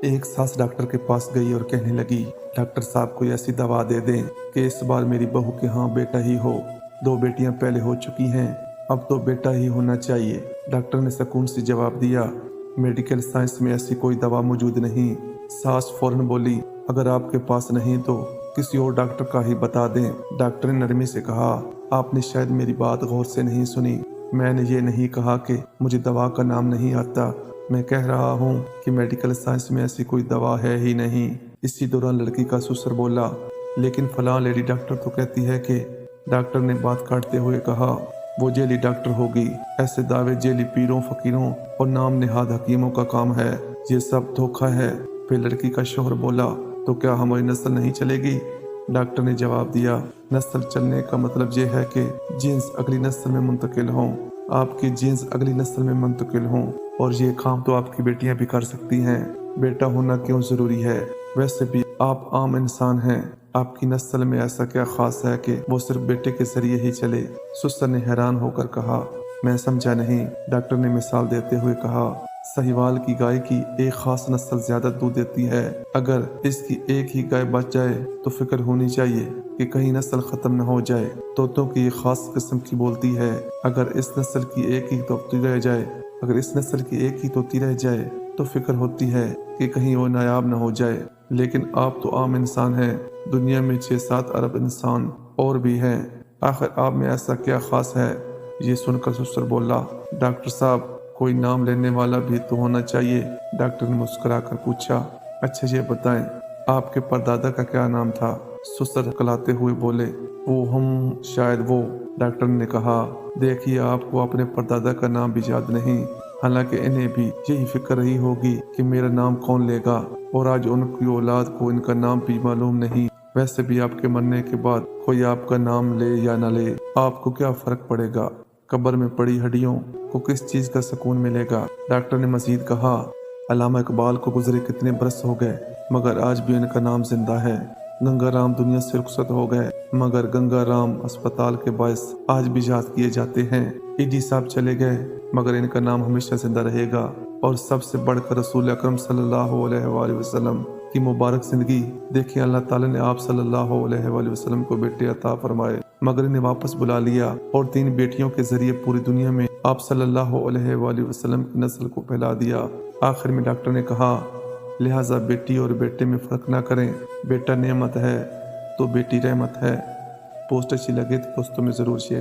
एक सास डॉक्टर के पास गई और कहने लगी, डॉक्टर साहब कोई ऐसी दवा दे दें कि इस बार मेरी बहू के यहाँ बेटा ही हो। 2 बेटियां पहले हो चुकी हैं, अब तो बेटा ही होना चाहिए। डॉक्टर ने सुकून से जवाब दिया, मेडिकल साइंस में ऐसी कोई दवा मौजूद नहीं। सास फौरन बोली, अगर आपके पास नहीं तो किसी और डॉक्टर का ही बता दें। डॉक्टर ने नरमी से कहा, आपने शायद मेरी बात गौर से नहीं सुनी। मैंने ये नहीं कहा कि मुझे दवा का नाम नहीं आता, मैं कह रहा हूँ कि मेडिकल साइंस में ऐसी कोई दवा है ही नहीं। इसी दौरान लड़की का ससुर बोला, लेकिन फलां लेडी डॉक्टर तो कहती है कि। डॉक्टर ने बात काटते हुए कहा, वो जेली डॉक्टर होगी। ऐसे दावे जेली पीरों फकीरों और नाम नेहाद हकीमों का काम है, ये सब धोखा है। फिर लड़की का शोहर बोला, तो क्या हमारी नस्ल नहीं चलेगी? डॉक्टर ने जवाब दिया, नस्ल चलने का मतलब ये है कि जीन्स अगली नस्ल में मुंतकिल हों। आपकी जीन्स अगली नस्ल में मुंतकिल हों, और ये काम तो आपकी बेटियां भी कर सकती हैं। बेटा होना क्यों जरूरी है? वैसे भी आप आम इंसान हैं, आपकी नस्ल में ऐसा क्या खास है कि वो सिर्फ बेटे के जरिए ही चले? ससुर ने हैरान होकर कहा, मैं समझा नहीं। डॉक्टर ने मिसाल देते हुए कहा, साहिवाल की गाय की एक खास नस्ल ज्यादा दूध देती है। अगर इसकी एक ही गाय बच जाए तो फिक्र होनी चाहिए कि कहीं नस्ल खत्म न हो जाए। तोतों की एक खास किस्म की बोलती है, अगर इस नस्ल की एक ही तोती रह जाए तो फिक्र होती है कि कहीं वो नायाब न हो जाए। लेकिन आप तो आम इंसान हैं, दुनिया में 6-7 अरब इंसान और भी हैं, आखिर आप में ऐसा क्या खास है? ये सुनकर ससुर बोला, डॉक्टर साहब कोई नाम लेने वाला भी तो होना चाहिए। डॉक्टर ने मुस्कुराकर पूछा, अच्छा ये बताएं आपके परदादा का क्या नाम था? ससुर कलाते हुए बोले, वो हम शायद वो। डॉक्टर ने कहा, देखिए आपको अपने परदादा का नाम भी याद नहीं, हालांकि इन्हें भी यही फिक्र रही होगी कि मेरा नाम कौन लेगा, और आज उनकी औलाद को इनका नाम भी मालूम नहीं। वैसे भी आपके मरने के बाद कोई आपका नाम ले या न ले, आपको क्या फर्क पड़ेगा? कब्र में पड़ी हड्डियों को किस चीज का सुकून मिलेगा? डॉक्टर ने मजीद कहा, अल्लामा इकबाल को गुजरे कितने बरस हो गए, मगर आज भी इनका नाम जिंदा है। गंगा राम दुनिया से रुखसत हो गए, मगर गंगा राम अस्पताल के बायस आज भी याद किए जाते हैं। ईडी साहब चले गए, मगर इनका नाम हमेशा जिंदा रहेगा। और सबसे बढ़कर रसूल अकरम सल्लल्लाहु अलैहि वसल्लम की मुबारक जिंदगी देखिए, अल्लाह ताला ने आप सल्लल्लाहु अलैहि वसल्लम को बेटे अता फरमाए, मगर इन्हें वापस बुला लिया और 3 बेटियों के जरिए पूरी दुनिया में आप सल्लल्लाहु अलैहि वसल्लम की नस्ल को फैला दिया। आखिर में डॉक्टर ने कहा, लिहाजा बेटी और बेटे में फर्क ना करें, बेटा नेमत है तो बेटी रहमत है। पोस्ट अच्छी लगे तो दोस्तों में जरूर शेयर